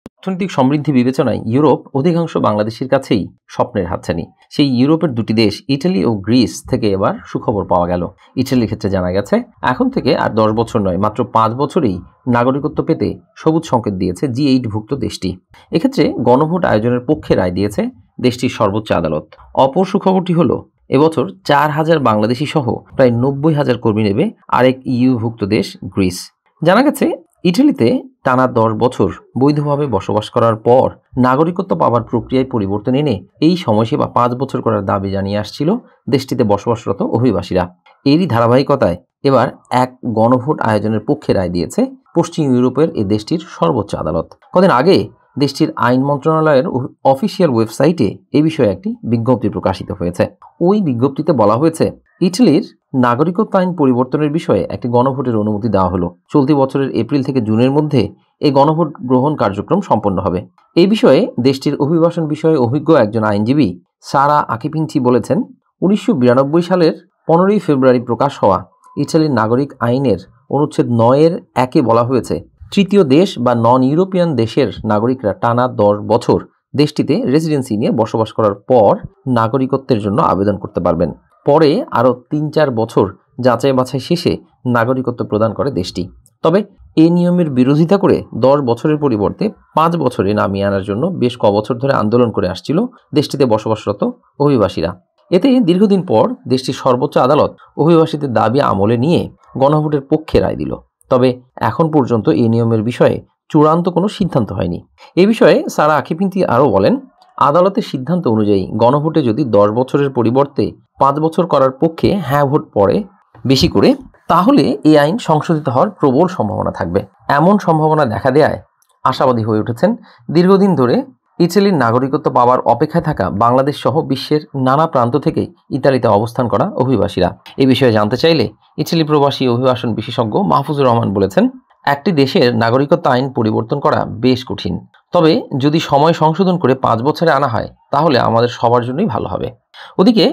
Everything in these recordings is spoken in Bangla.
অর্থনৈতিক সমৃদ্ধি বিবেচনায় ইউরোপ অধিকাংশ বাংলাদেশির কাছেই স্বপ্নের হাতছানি। সেই ইউরোপের দুটি দেশ ইটালি ও গ্রিস থেকে এবার সুখবর পাওয়া গেল। ইটালির ক্ষেত্রে জানা গেছে এখন থেকে আর 10 বছর নয়, মাত্র 5 বছরেই নাগরিকত্ব পেতে সবুজ সংকেত দিয়েছে G8 ভুক্ত দেশটি। এক্ষেত্রে গণভোট আয়োজনের পক্ষে রায় দিয়েছে দেশটির সর্বোচ্চ আদালত। অপর সুখবরটি হলো এবছর 4,000 বাংলাদেশি সহ প্রায় 90,000 কর্মী নেবে আরেক ইউভুক্ত দেশ গ্রিস। জানা গেছে ইটালিতে টানা 10 বছর বৈধভাবে বসবাস করার পর নাগরিকত্ব পাওয়ার প্রক্রিয়ায় পরিবর্তন এনে এই সময়সীমা 5 বছর করার দাবি জানিয়ে আসছিল দেশটিতে বসবাসরত অভিবাসীরা। এরই ধারাবাহিকতায় এবার এক গণভোট আয়োজনের পক্ষে রায় দিয়েছে পশ্চিম ইউরোপের এই দেশটির সর্বোচ্চ আদালত। কদিন আগে দেশটির আইন মন্ত্রণালয়ের অফিসিয়াল ওয়েবসাইটে এ বিষয়ে একটি বিজ্ঞপ্তি প্রকাশিত হয়েছে। ওই বিজ্ঞপ্তিতে বলা হয়েছে ইটালির নাগরিকত্ব আইন পরিবর্তনের বিষয়ে একটি গণভোটের অনুমতি দেওয়া হলো। চলতি বছরের এপ্রিল থেকে জুনের মধ্যে এই গণভোট গ্রহণ কার্যক্রম সম্পন্ন হবে। এই বিষয়ে দেশটির অভিবাসন বিষয়ে অভিজ্ঞ একজন আইনজীবী সারা আকিপিঞ্চি বলেছেন, 1992 সালের 15ই ফেব্রুয়ারি প্রকাশ হওয়া ইটালির নাগরিক আইনের অনুচ্ছেদ 9-1 বলা হয়েছে তৃতীয় দেশ বা নন ইউরোপিয়ান দেশের নাগরিকরা টানা 10 বছর দেশটিতে রেসিডেন্সি নিয়ে বসবাস করার পর নাগরিকত্বের জন্য আবেদন করতে পারবেন। পরে আরও 3-4 বছর যাচাই বাছাই শেষে নাগরিকত্ব প্রদান করে দেশটি। তবে এই নিয়মের বিরোধিতা করে 10 বছরের পরিবর্তে 5 বছরে নামিয়ে আনার জন্য বেশ কবছর ধরে আন্দোলন করে আসছিল দেশটিতে বসবাসরত অভিবাসীরা। এতে দীর্ঘদিন পর দেশটির সর্বোচ্চ আদালত অভিবাসীদের দাবি আমলে নিয়ে গণভোটের পক্ষে রায় দিল। তবে এখন পর্যন্ত এই নিয়মের বিষয়ে চূড়ান্ত কোনো সিদ্ধান্ত হয়নি। এ বিষয়ে সারা আকিপিঞ্চি আরও বলেন, আদালতের সিদ্ধান্ত অনুযায়ী গণভোটে যদি 10 বছরের পরিবর্তে 5 বছর করার পক্ষে হ্যাঁ ভোট পড়ে বেশি করে, তাহলে এই আইন সংশোধিত হওয়ার প্রবল সম্ভাবনা থাকবে। এমন সম্ভাবনা দেখা দেয়ায় আশাবাদী হয়ে উঠেছেন দীর্ঘদিন ধরে ইটালির নাগরিকত্ব পাওয়ার অপেক্ষায় থাকা বাংলাদেশ সহ বিশ্বের নানা প্রান্ত থেকে ইতালিতে অবস্থান করা অভিবাসীরা। এ বিষয়ে জানতে চাইলে ইটালি প্রবাসী অভিবাসন বিশেষজ্ঞ মাহফুজুর রহমান বলেছেন, একটি দেশের নাগরিকত্ব আইন পরিবর্তন করা বেশ কঠিন। তবে যদি সময় সংশোধন করে 5 বছরে আনা হয় তাহলে আমাদের সবার জন্যই ভালো হবে। ওদিকে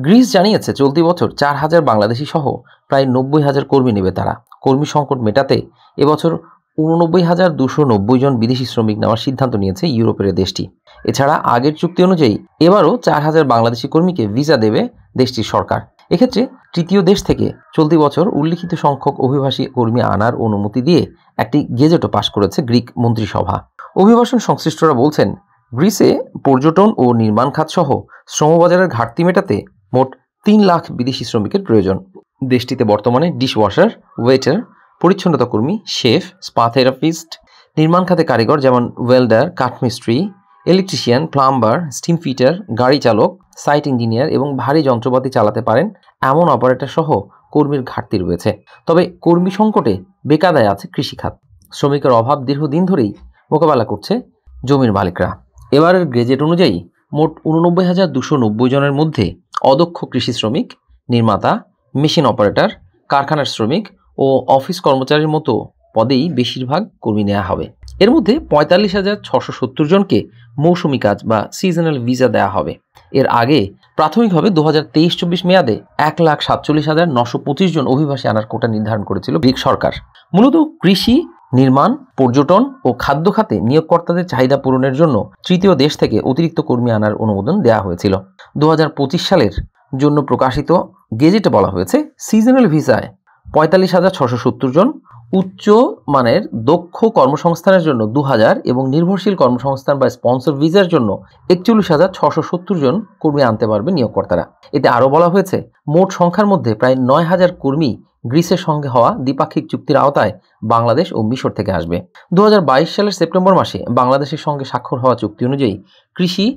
গ্রিস জানিয়েছে চলতি বছর 4,000 বাংলাদেশি সহ প্রায় 90,000 কর্মী নেবে তারা। কর্মী সংকট মেটাতে এবছর 89,290 জন বিদেশি শ্রমিক নেওয়ার সিদ্ধান্ত নিয়েছে ইউরোপের দেশটি। এছাড়া আগের চুক্তি অনুযায়ী এবারও 4,000 বাংলাদেশি কর্মীকে ভিসা দেবে দেশটির সরকার। এক্ষেত্রে তৃতীয় দেশ থেকে চলতি বছর উল্লিখিত সংখ্যক অভিবাসী কর্মী আনার অনুমতি দিয়ে একটি গেজেটও পাশ করেছে গ্রিক মন্ত্রিসভা। অভিবাসন সংশ্লিষ্টরা বলছেন, গ্রিসে পর্যটন ও নির্মাণ খাত সহ শ্রমবাজারের ঘাটতি মেটাতে মোট 3 লাখ বিদেশি শ্রমিকের প্রয়োজন। দেশটিতে বর্তমানে ডিশওয়াশার, ওয়েটার, পরিচ্ছন্নতা কর্মী, শেফ, স্পা থেরাপিস্ট, নির্মাণ খাতে কারিগর যেমন ওয়েল্ডার, কাঠমিস্ত্রি, ইলেকট্রিশিয়ান, প্লাম্বার, স্টিম ফিটার, গাড়ি চালক, সাইট ইঞ্জিনিয়ার এবং ভারী যন্ত্রপাতি চালাতে পারেন এমন অপারেটর সহ কর্মীর ঘাটতি রয়েছে। তবে কর্মী সংকটে বেকায়দায় আছে কৃষিখাত। শ্রমিকের অভাব দীর্ঘদিন ধরেই মোকাবেলা করছে জমির মালিকরা। এবারের গেজেট অনুযায়ী মোট 89,290 জনের মধ্যে অদক্ষ কৃষি শ্রমিক, নির্মাতা, মেশিন অপারেটর, কারখানার শ্রমিক ও অফিস কর্মচারীর মতো পদেই বেশিরভাগ কর্মী নেওয়া হবে। এর মধ্যে 45,670 জনকে মৌসুমি কাজ বা সিজনাল ভিসা দেওয়া হবে। এর আগে প্রাথমিকভাবে 2023-24 মেয়াদে 1,47,925 জন অভিবাসী আনার কোটা নির্ধারণ করেছিল গ্রিক সরকার। মূলত কৃষি, নির্মাণ, পর্যটন ও খাদ্য খাতে নিয়োগকর্তাদের চাহিদা পূরণের জন্য তৃতীয় দেশ থেকে অতিরিক্ত কর্মী আনার অনুমোদন দেওয়া হয়েছিল। 2025 সালের জন্য প্রকাশিত গেজেটে বলা হয়েছে সিজনাল ভিসায় 45,670 জন, উচ্চ মানের দক্ষ কর্মসংস্থানের জন্য 2,000 এবং নির্ভরশীল কর্মসংস্থান বা স্পন্সর ভিসার জন্য 41,670 জন কর্মী আনতে পারবে নিয়োগকর্তারা। এতে আরও বলা হয়েছে মোট সংখ্যার মধ্যে প্রায় 9,000 কর্মী গ্রিসের সঙ্গে হওয়া দ্বিপাক্ষিক চুক্তির আওতায় বাংলাদেশ ও মিশর থেকে আসবে। 2022 সালের সেপ্টেম্বর মাসে বাংলাদেশের সঙ্গে স্বাক্ষর হওয়া চুক্তি অনুযায়ী কৃষি,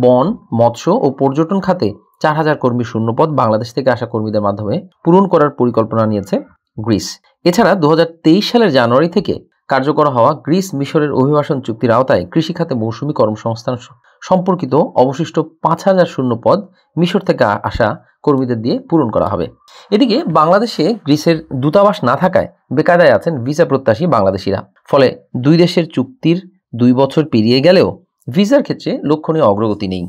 বন, মৎস্য ও পর্যটন খাতে 4,000 কর্মীর শূন্যপদ বাংলাদেশ থেকে আসা কর্মীদের মাধ্যমে পূরণ করার পরিকল্পনা নিয়েছে গ্রিস। এছাড়া 2023 সালের জানুয়ারি থেকে কার্যকর হওয়া গ্রিস মিশরের অভিবাসন চুক্তির আওতায় কৃষিখাতে মৌসুমি কর্মসংস্থান সম্পর্কিত অবশিষ্ট 5,000 শূন্যপদ মিশর থেকে আসা কর্মীদের দিয়ে পূরণ করা হবে। এদিকে বাংলাদেশে গ্রিসের দূতাবাস না থাকায় বেকায়দায় আছেন ভিসা প্রত্যাশী বাংলাদেশিরা। ফলে দুই দেশের চুক্তির 2 বছর পেরিয়ে গেলেও ভিসার ক্ষেত্রে লক্ষণীয় অগ্রগতি নেই।